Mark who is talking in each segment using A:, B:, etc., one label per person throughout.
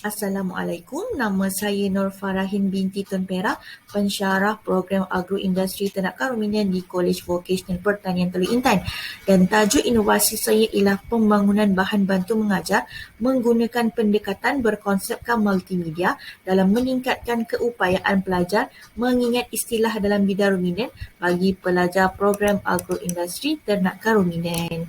A: Assalamualaikum, nama saya Nur Farahin binti Tun Perak, pensyarah program agroindustri ternak ruminan di Kolej Vokasional Pertanian Teluk Intan. Dan tajuk inovasi saya ialah pembangunan bahan bantu mengajar menggunakan pendekatan berkonsepkan multimedia dalam meningkatkan keupayaan pelajar mengingat istilah dalam bidang ruminan bagi pelajar program agroindustri ternak ruminan.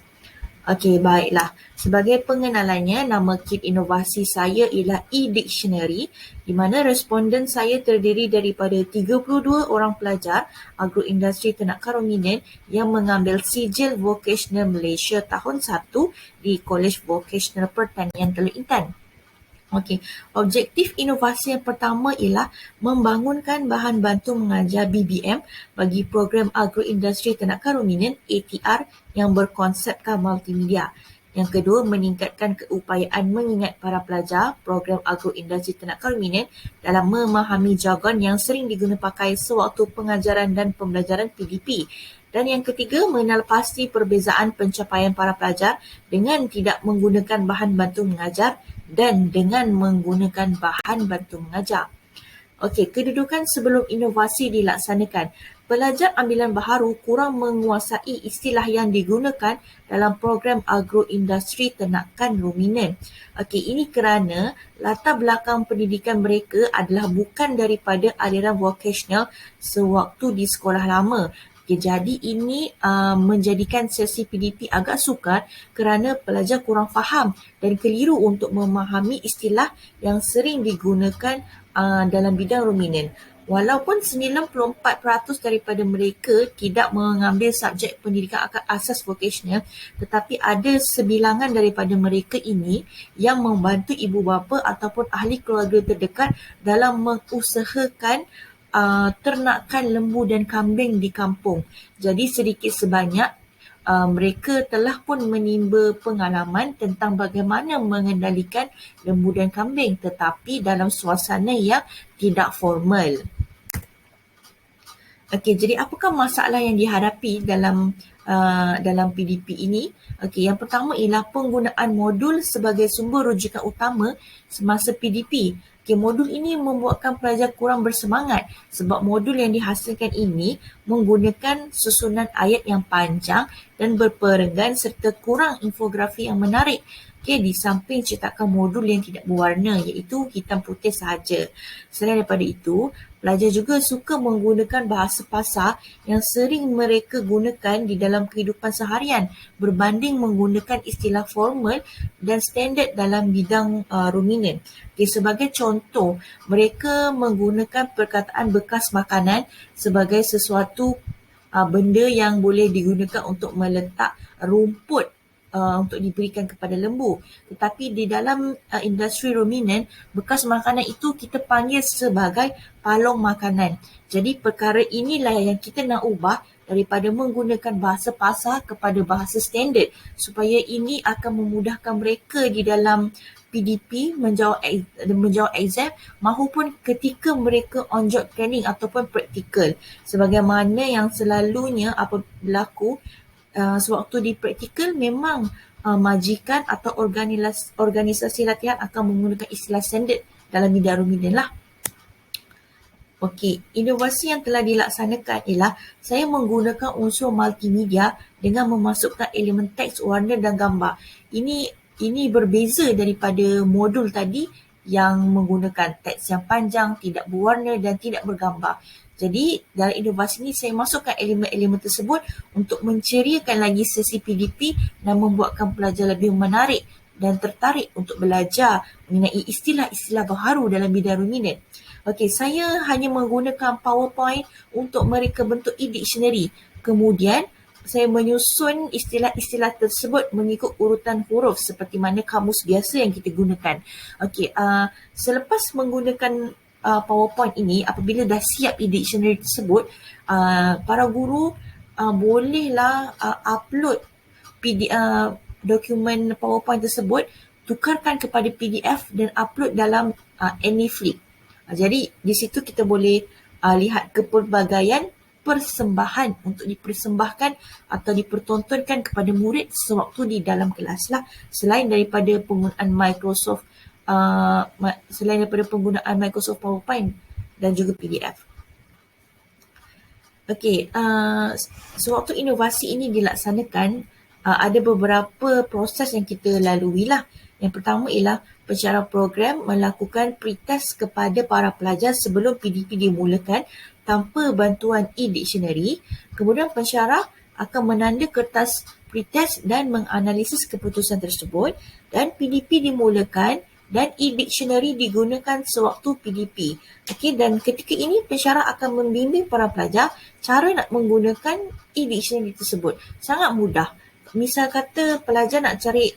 A: Okey, baiklah. Sebagai pengenalannya, nama kit inovasi saya ialah e-dictionary di mana responden saya terdiri daripada 32 orang pelajar agroindustri ternak ruminan yang mengambil sijil vokasional Malaysia tahun 1 di Kolej Vokasional Pertanian Teluk Intan. Okey, objektif inovasi yang pertama ialah membangunkan bahan bantu mengajar BBM bagi program agroindustri ternak ruminan ATR yang berkonsepkan multimedia. Yang kedua, meningkatkan keupayaan mengingat para pelajar program agroindustri ternak ruminan dalam memahami jargon yang sering digunakan pakai sewaktu pengajaran dan pembelajaran PDP. Dan yang ketiga, mengenal pasti perbezaan pencapaian para pelajar dengan tidak menggunakan bahan bantu mengajar dan dengan menggunakan bahan bantu mengajar. Okey, kedudukan sebelum inovasi dilaksanakan. Pelajar ambilan baharu kurang menguasai istilah yang digunakan dalam program agroindustri ternakan ruminan. Okey, ini kerana latar belakang pendidikan mereka adalah bukan daripada aliran vokasional sewaktu di sekolah lama. Okay, jadi ini menjadikan sesi PDP agak sukar kerana pelajar kurang faham dan keliru untuk memahami istilah yang sering digunakan dalam bidang ruminan. Walaupun 94% daripada mereka tidak mengambil subjek pendidikan asas vokasional, tetapi ada sebilangan daripada mereka ini yang membantu ibu bapa ataupun ahli keluarga terdekat dalam mengusahakan ternakan lembu dan kambing di kampung. Jadi sedikit sebanyak mereka telah pun menimba pengalaman tentang bagaimana mengendalikan lembu dan kambing tetapi dalam suasana yang tidak formal. Okey, jadi apakah masalah yang dihadapi dalam PDP ini? Okey, yang pertama ialah penggunaan modul sebagai sumber rujukan utama semasa PDP. Okey, modul ini membuatkan pelajar kurang bersemangat sebab modul yang dihasilkan ini menggunakan susunan ayat yang panjang dan berperenggan serta kurang infografi yang menarik. Okey, di samping cetakan modul yang tidak berwarna iaitu hitam putih sahaja. Selain daripada itu, pelajar juga suka menggunakan bahasa pasar yang sering mereka gunakan di dalam kehidupan seharian berbanding menggunakan istilah formal dan standard dalam bidang ruminan. Okay, sebagai contoh, mereka menggunakan perkataan bekas makanan sebagai sesuatu benda yang boleh digunakan untuk meletak rumput untuk diberikan kepada lembu. Tetapi di dalam industri ruminan, bekas makanan itu kita panggil sebagai palong makanan. Jadi perkara inilah yang kita nak ubah daripada menggunakan bahasa pasar kepada bahasa standard supaya ini akan memudahkan mereka di dalam PDP menjawab exam mahupun ketika mereka on job training ataupun praktikal. Sebagaimana yang selalunya apa berlaku sewaktu di praktikal memang majikan atau organisasi latihan akan menggunakan istilah standard dalam bidang ruminan lah. Okey, inovasi yang telah dilaksanakan ialah saya menggunakan unsur multimedia dengan memasukkan elemen teks, warna dan gambar. Ini berbeza daripada modul tadi yang menggunakan teks yang panjang, tidak berwarna dan tidak bergambar. Jadi dalam inovasi ini saya masukkan elemen-elemen tersebut untuk menceriakan lagi sesi PDP dan membuatkan pelajar lebih menarik dan tertarik untuk belajar mengenai istilah-istilah baharu dalam bidang ruminan. Okey, saya hanya menggunakan PowerPoint untuk mereka bentuk e-dictionary. Kemudian saya menyusun istilah-istilah tersebut mengikut urutan huruf seperti mana kamus biasa yang kita gunakan. Okey, selepas menggunakan PowerPoint ini, apabila dah siap e-dictionary tersebut, para guru bolehlah upload dokumen PowerPoint tersebut, tukarkan kepada PDF dan upload dalam AnyFlip. Jadi di situ kita boleh lihat kepelbagaian persembahan untuk dipersembahkan atau dipertontonkan kepada murid sewaktu di dalam kelas lah. Selain daripada penggunaan Microsoft selain daripada penggunaan Microsoft PowerPoint dan juga PDF. Okey, sewaktu inovasi ini dilaksanakan, ada beberapa proses yang kita lalui lah. Yang pertama ialah pensyarah program melakukan pretest kepada para pelajar sebelum PDP dimulakan tanpa bantuan e-dictionary. Kemudian pensyarah akan menanda kertas pretest dan menganalisis keputusan tersebut, dan PDP dimulakan dan e-dictionary digunakan sewaktu PDP. Okey, dan ketika ini pensyarah akan membimbing para pelajar cara nak menggunakan e-dictionary tersebut. Sangat mudah. Misal kata pelajar nak cari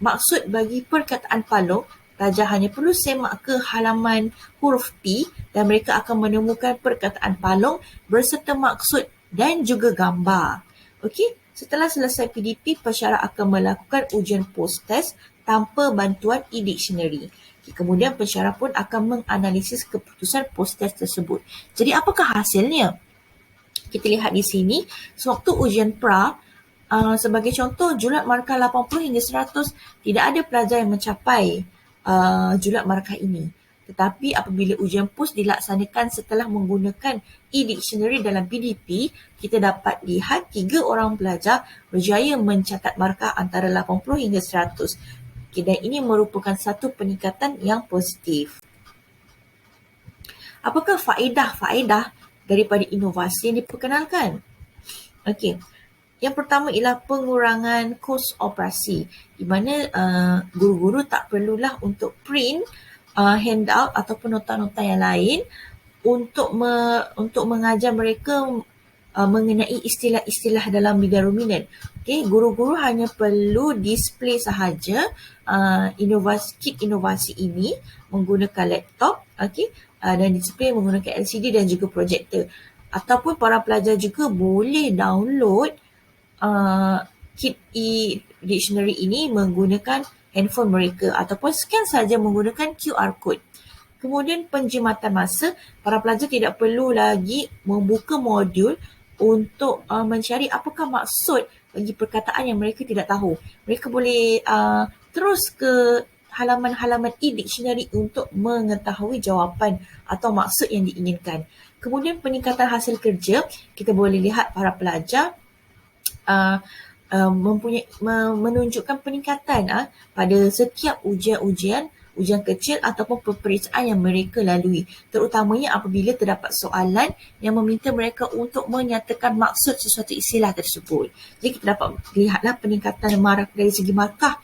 A: maksud bagi perkataan palung, pelajar hanya perlu semak ke halaman huruf P dan mereka akan menemukan perkataan palung berserta maksud dan juga gambar. Okey, setelah selesai PDP, pensyarah akan melakukan ujian post-test tanpa bantuan e-dictionary. Kemudian pensyarah pun akan menganalisis keputusan post-test tersebut. Jadi apakah hasilnya? Kita lihat di sini, sewaktu ujian pra, sebagai contoh, julat markah 80 hingga 100, tidak ada pelajar yang mencapai julat markah ini. Tetapi apabila ujian PUS dilaksanakan setelah menggunakan e-dictionary dalam PDP, kita dapat lihat 3 orang pelajar berjaya mencatat markah antara 80 hingga 100. Okay, dan ini merupakan satu peningkatan yang positif. Apakah faedah-faedah daripada inovasi yang diperkenalkan? Okey, yang pertama ialah pengurangan kos operasi, di mana guru-guru tak perlulah untuk print handout ataupun nota-nota yang lain untuk mengajar mereka mengenai istilah-istilah dalam bidang ruminan. Okay, guru-guru hanya perlu display sahaja kit inovasi ini menggunakan laptop, dan display menggunakan LCD dan juga projektor. Ataupun para pelajar juga boleh download kit e-dictionary ini menggunakan handphone mereka ataupun scan saja menggunakan QR code. Kemudian penjimatan masa, para pelajar tidak perlu lagi membuka modul untuk mencari apakah maksud bagi perkataan yang mereka tidak tahu. Mereka boleh terus ke halaman-halaman e-dictionary untuk mengetahui jawapan atau maksud yang diinginkan. Kemudian peningkatan hasil kerja, kita boleh lihat para pelajar menunjukkan peningkatan pada setiap ujian kecil ataupun peperiksaan yang mereka lalui, terutamanya apabila terdapat soalan yang meminta mereka untuk menyatakan maksud sesuatu istilah tersebut. Jadi kita dapat lihatlah peningkatan dari segi markah.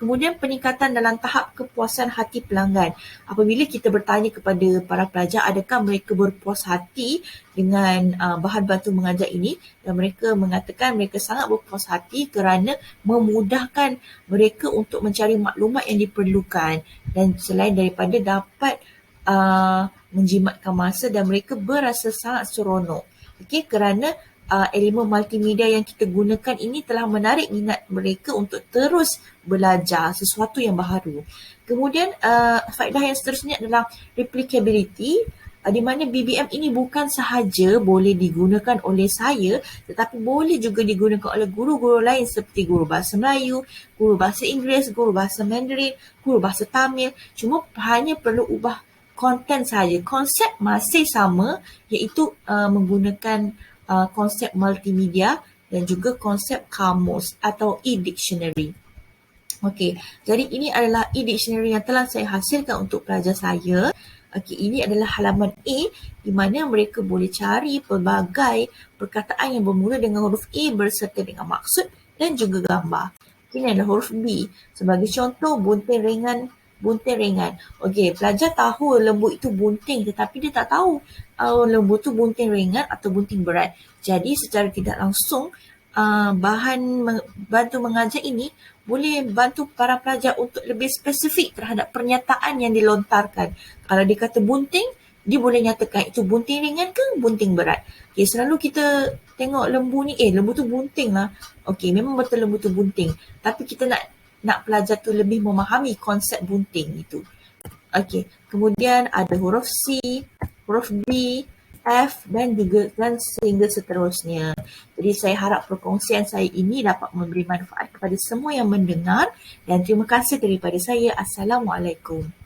A: Kemudian peningkatan dalam tahap kepuasan hati pelanggan. Apabila kita bertanya kepada para pelajar adakah mereka berpuas hati dengan bahan bantu mengajar ini, dan mereka mengatakan mereka sangat berpuas hati kerana memudahkan mereka untuk mencari maklumat yang diperlukan, dan selain daripada dapat menjimatkan masa, dan mereka berasa sangat seronok. Okey, kerana elemen multimedia yang kita gunakan ini telah menarik minat mereka untuk terus belajar sesuatu yang baru. Kemudian faedah yang seterusnya adalah replicability, di mana BBM ini bukan sahaja boleh digunakan oleh saya, tetapi boleh juga digunakan oleh guru-guru lain seperti guru bahasa Melayu, guru bahasa Inggeris, guru bahasa Mandarin, guru bahasa Tamil. Cuma hanya perlu ubah konten saja. Konsep masih sama, iaitu menggunakan konsep multimedia dan juga konsep kamus atau e-dictionary. Okey, jadi ini adalah e-dictionary yang telah saya hasilkan untuk pelajar saya. Okey, ini adalah halaman A di mana mereka boleh cari pelbagai perkataan yang bermula dengan huruf A berserta dengan maksud dan juga gambar. Ini adalah huruf B. Sebagai contoh, bunting ringan. Okey, pelajar tahu lembu itu bunting, tetapi dia tak tahu lembu itu bunting ringan atau bunting berat. Jadi secara tidak langsung bahan bantu mengajar ini boleh bantu para pelajar untuk lebih spesifik terhadap pernyataan yang dilontarkan. Kalau dia kata bunting, dia boleh nyatakan itu bunting ringan ke bunting berat. Okay, selalu kita tengok lembu ni, lembu tu bunting lah. Okay, memang betul lembu tu bunting. Tapi kita nak pelajar tu lebih memahami konsep bunting itu. Okay, kemudian ada huruf C, huruf B, F dan sehingga seterusnya. Jadi saya harap perkongsian saya ini dapat memberi manfaat kepada semua yang mendengar dan terima kasih daripada saya. Assalamualaikum.